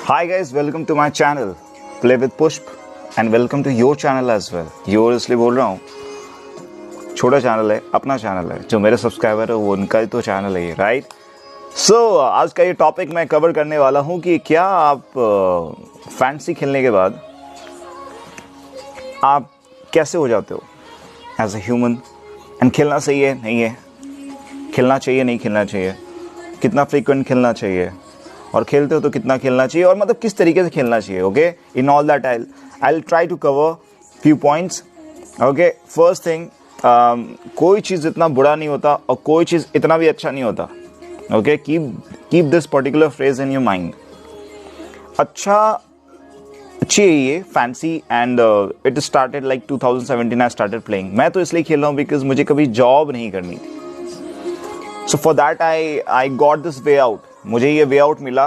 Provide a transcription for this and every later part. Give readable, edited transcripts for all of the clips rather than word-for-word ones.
Hi guys, welcome to my channel Play with Pushp and welcome to your channel as well. Your इसलिए बोल रहा हूँ, छोटा channel है, अपना चैनल है, जो मेरे सब्सक्राइबर है वो उनका ही तो चैनल है ये, राइट? सो आज का ये टॉपिक मैं कवर करने वाला हूँ कि क्या आप फैंटेसी खेलने के बाद आप कैसे हो जाते हो एज ए ह्यूमन, एंड खेलना सही है नहीं है, खेलना चाहिए नहीं खेलना चाहिए, कितना फ्रीक्वेंट खेलना चाहिए, और खेलते हो तो कितना खेलना चाहिए, और मतलब किस तरीके से खेलना चाहिए. Okay, in all that I will try to cover few points. Okay, first thing, कोई चीज़ इतना बुरा नहीं होता और कोई चीज़ इतना भी अच्छा नहीं होता. Okay, keep this particular phrase in your mind. अच्छी है ये fancy and it started like 2017 I started playing. मैं तो इसलिए खेल रहा हूँ बिकॉज मुझे कभी जॉब नहीं करनी थी. So for that I got this way out. मुझे ये वे आउट मिला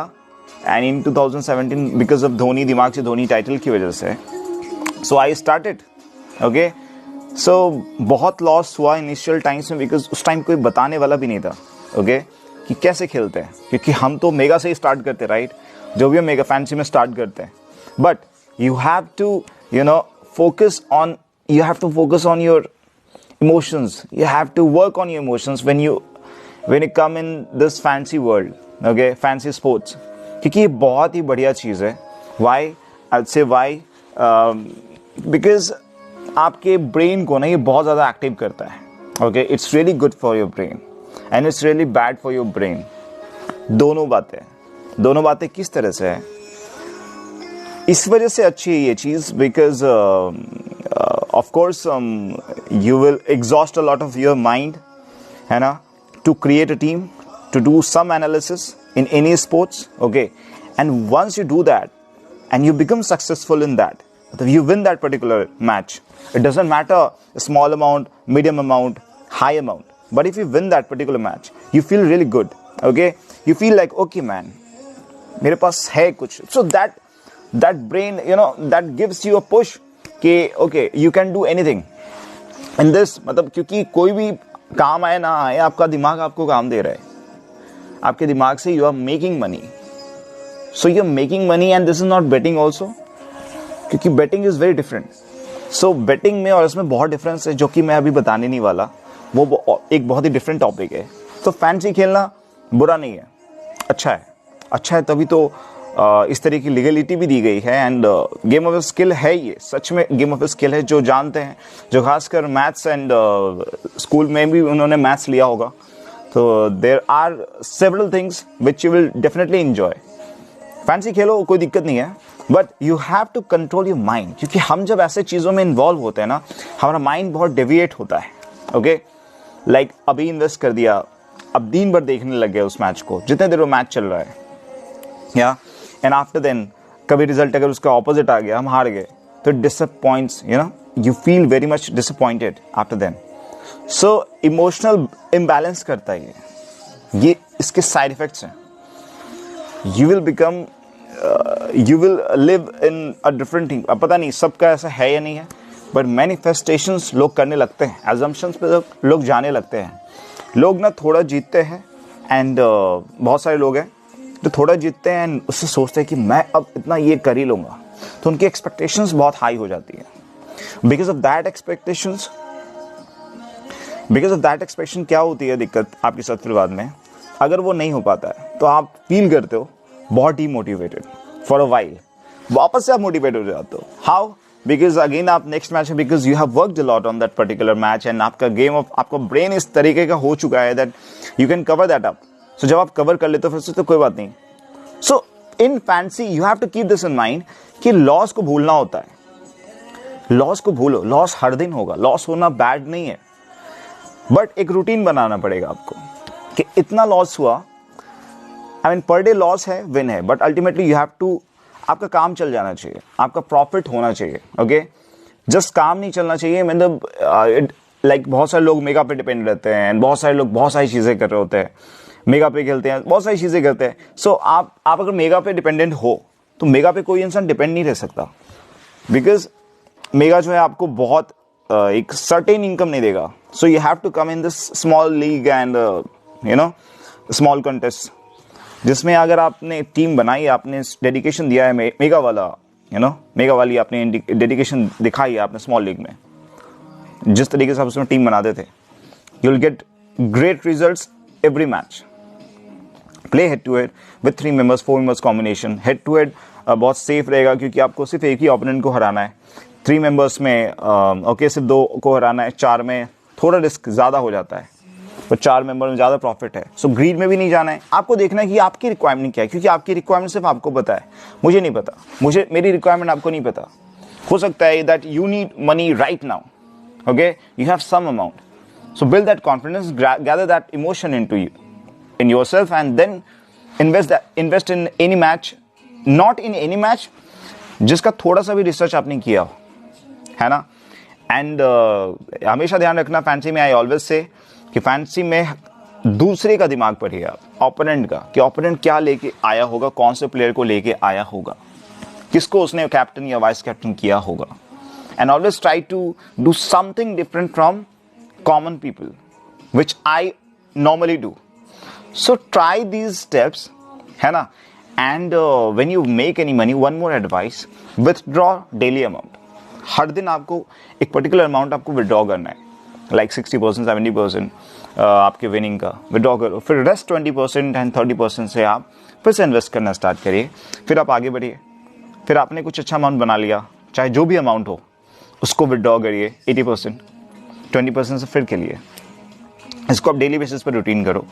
and in 2017 because of Dhoni, दिमाग से धोनी टाइटल की वजह से, सो आई स्टार्टेड. ओके, सो बहुत लॉस हुआ इनिशियल टाइम्स में बिकॉज उस टाइम कोई बताने वाला भी नहीं था. ओके, कि कैसे खेलते हैं, क्योंकि हम तो मेगा से ही स्टार्ट करते, राइट? जो भी हम मेगा फैंसी में स्टार्ट करते हैं, but you have to focus on your emotions. You have to work on your emotions when you come in this fancy world, okay, fancy sports, क्योंकि ये बहुत ही बढ़िया चीज़ है. Why? I'd say why? Because आपके brain को ना ये बहुत ज़्यादा एक्टिव करता है. Okay, it's really good for your brain and it's really bad for your brain. दोनों बातें किस तरह से है? इस वजह से अच्छी है ये चीज़ because of course you will exhaust a lot of your mind, है ना, to create a team, to do some analysis in any sports. Okay, and once you do that and you become successful in that, you win that particular match. It doesn't matter a small amount, medium amount, high amount, but if you win that particular match, you feel really good. Okay, you feel like, okay man, मेरे पास है कुछ. So that brain, that gives you a push कि okay, you can do anything in this. मतलब क्योंकि कोई भी काम आए ना आए, आपका दिमाग आपको काम दे रहा है. आपके दिमाग से you are making money. So you are making money and this is not betting also, क्योंकि betting is very different. So betting में और इसमें बहुत डिफरेंस है, जो कि मैं अभी बताने नहीं वाला. वो एक बहुत ही डिफरेंट टॉपिक है. तो फैंसी खेलना बुरा नहीं है, अच्छा है. तभी तो इस तरह की लीगलिटी भी दी गई है. एंड गेम ऑफ स्किल है ये, सच में गेम ऑफ स्किल है. जो जानते हैं, जो खासकर मैथ्स एंड स्कूल में भी उन्होंने मैथ्स लिया होगा, तो there are several things which you will definitely enjoy. Fancy खेलो, कोई दिक्कत नहीं है, but you have to control your mind, क्योंकि हम जब ऐसे चीज़ों में इन्वॉल्व होते हैं ना, हमारा माइंड बहुत डेविएट होता है. ओके, लाइक अभी इन्वेस्ट कर दिया, अब दिन भर देखने लग गया उस मैच को, जितने देर वो मैच चल रहा है, या एंड आफ्टर देन कभी रिजल्ट अगर उसका ऑपोजिट आ गया, हम हार गए, तो disappoints, you feel very much disappointed after then. So emotional imbalance करता है ये इसके साइड इफेक्ट्स हैं. You will live in a different thing. अब पता नहीं सबका ऐसा है या नहीं है, बट मैनिफेस्टेशंस लोग करने लगते हैं, एजम्पशंस पे लोग जाने लगते हैं. लोग ना थोड़ा जीतते हैं एंड बहुत सारे लोग हैं जो थोड़ा जीतते हैं एंड उससे सोचते हैं कि मैं अब इतना ये कर ही लूँगा, तो उनकी एक्सपेक्टेशंस बहुत हाई हो जाती है. बिकॉज ऑफ दैट एक्सपेक्टेशन क्या होती है दिक्कत आपके साथ फिर बाद में, अगर वो नहीं हो पाता है तो आप फील करते हो बहुत डीमोटिवेटेड फॉर अ वाइल. वापस से आप मोटिवेट हो जाते हो. हाउ? बिकॉज अगेन आप नेक्स्ट मैच है, because you have worked a lot on that particular match and आपका ब्रेन इस तरीके का हो चुका है that you can cover that up. So जब आप कवर कर लेते हो फिर से तो कोई बात नहीं. So in fancy you have to keep this in mind कि लॉस को भूलना होता है. लॉस को भूलो, लॉस हर दिन होगा, लॉस होना बैड नहीं है, बट एक रूटीन बनाना पड़ेगा आपको कि इतना लॉस हुआ, I mean per day loss है, विन है, but ultimately you have to, आपका काम चल जाना चाहिए, आपका प्रॉफिट होना चाहिए. ओके, जस्ट काम नहीं चलना चाहिए. मतलब लाइक बहुत सारे लोग मेगा पे डिपेंड रहते हैं एंड बहुत सारे लोग बहुत सारी चीज़ें कर रहे होते हैं, मेगा पे खेलते हैं, बहुत सारी चीज़ें करते हैं. सो आप अगर मेगा पे डिपेंडेंट हो तो मेगा पे कोई इंसान डिपेंड नहीं रह सकता, बिकॉज मेगा जो है आपको बहुत एक सर्टेन इनकम नहीं देगा. So you have to come in this small league and small contest. जिसमें अगर आपने टीम बनाई, आपने डेडिकेशन दिया है, मेगा वाला मेगा वाली आपने डेडिकेशन दिखाई है आपने स्मॉल लीग में, जिस तरीके से आप उसमें टीम बनाते थे, you will get great results every match. Play head to head with 3 members 4 members combination. Head to head बहुत सेफ रहेगा क्योंकि आपको सिर्फ एक ही ओपोनेंट को हराना है। 3 मेंबर्स में सिर्फ 2 को हराना है। 4 में थोड़ा रिस्क ज़्यादा हो जाता है, तो 4 मेंबर में ज़्यादा प्रॉफिट है। सो ग्रीड में भी नहीं जाना है। आपको देखना है कि आपकी रिक्वायरमेंट क्या है, क्योंकि आपकी रिक्वायरमेंट सिर्फ आपको पता है, मुझे नहीं पता। मेरी रिक्वायरमेंट आपको नहीं पता। हो सकता है that you need money right now, okay, you have some amount, so build that confidence, gather that emotion in yourself, and then invest in any match, not in any match जिसका थोड़ा सा भी रिसर्च आपने किया हो, है ना। And हमेशा ध्यान रखना फैंसी में, आई ऑलवेज से कि फैंसी में दूसरे का दिमाग पढ़िए आप, ओपोनेंट का, कि ओपोनेंट क्या लेके आया होगा, कौन से प्लेयर को लेके आया होगा, किसको उसने कैप्टन या वाइस कैप्टन किया होगा। And always try to do something different from common people which I normally do. So try these steps, है ना। And when you make any money, one more advice, withdraw daily amount। हर दिन आपको एक particular amount आपको withdraw करना है, like 60% 70% आपके winning का विड्रॉ करो। फिर रेस्ट 20% एंड 30% से आप फिर से इन्वेस्ट करना स्टार्ट करिए। फिर आप आगे बढ़िए। फिर आपने कुछ अच्छा अमाउंट बना लिया, चाहे जो भी अमाउंट हो, उसको विड्रॉ करिए 80%, 20% से फिर खेलिए। इसको आप डेली बेसिस पर रूटीन करो।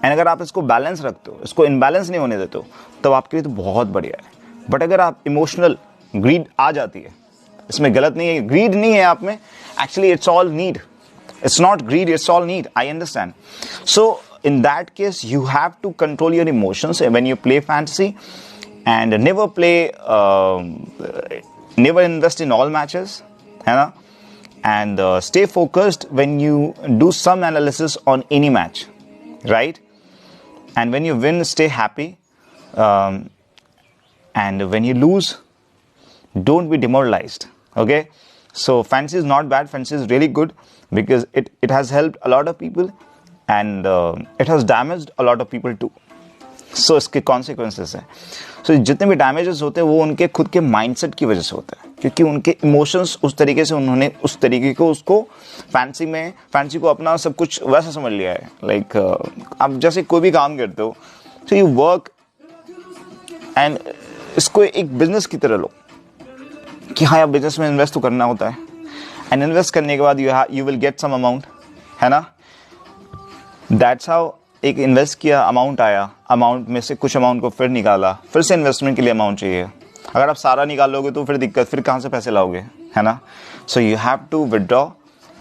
एंड अगर आप इसको बैलेंस रखते हो, इसको इनबैलेंस नहीं होने देते हो, तब आपके लिए तो बहुत बढ़िया है। बट अगर आप इमोशनल ग्रीड आ जाती है, इसमें गलत नहीं है, ग्रीड नहीं है आप में, actually it's all need, it's not greed, it's all need, I understand. So in that case you have to control your emotions when you play fantasy, and never invest in all matches, है ना। And stay focused when you do some analysis on any match, right? And when you win, stay happy. And when you lose, don't be demoralized, okay? So fantasy is not bad, fantasy is really good because it has helped a lot of people, and it has damaged a lot of people too. सो इसके consequences हैं। सो जितने भी damages होते हैं वो उनके खुद के माइंडसेट की वजह से होता है, क्योंकि उनके इमोशंस उस तरीके से, उन्होंने उस तरीके को उसको फैंसी को अपना सब कुछ वैसा समझ लिया है। लाइक आप जैसे कोई भी काम करते हो, सो यू वर्क एंड इसको एक बिजनेस की तरह लो कि हाँ यार बिजनेस में इन्वेस्ट तो करना होता है, एंड इन्वेस्ट करने के बाद you will get some amount, है ना। दैट्स हाउ एक इन्वेस्ट किया, अमाउंट आया, अमाउंट में से कुछ अमाउंट को फिर निकाला, फिर से इन्वेस्टमेंट के लिए अमाउंट चाहिए। अगर आप सारा निकालोगे तो फिर दिक्कत, फिर कहाँ से पैसे लाओगे, है ना। So you have to withdraw.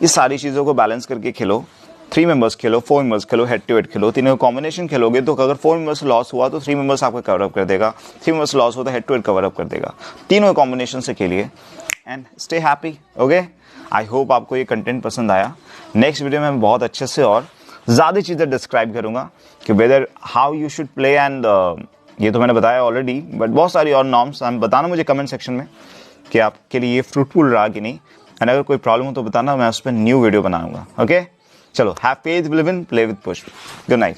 इस सारी चीज़ों को बैलेंस करके खेलो। 3 members Khelo, 4 members Khelo, head to head खेलो। तीनों कॉम्बिनेशन खेलोगे तो अगर 4 मेंबर्स लॉस हुआ तो 3 मेंबर्स आपका कवर अप कर देगा, 3 मेंबर्स लॉस हो तो head to head cover up कर देगा। तीनों कॉम्बिनेशन से खेलिए and stay happy, okay. I hope आपको ये कंटेंट पसंद आया। नेक्स्ट वीडियो में मैं बहुत अच्छे से और ज़्यादा चीज़ें डिस्क्राइब करूँगा कि whether how you should play, and ये तो मैंने बताया ऑलरेडी, बट बहुत सारी और नॉर्म्स हम बताना मुझे कमेंट सेक्शन में कि आपके लिए ये फ्रूटफुल रहा कि नहीं। एंड अगर कोई प्रॉब्लम हो तो बताना, मैं उस पर न्यू वीडियो बनाऊंगा, ओके। चलो, have faith, believe in, play with पुष्प। Good night.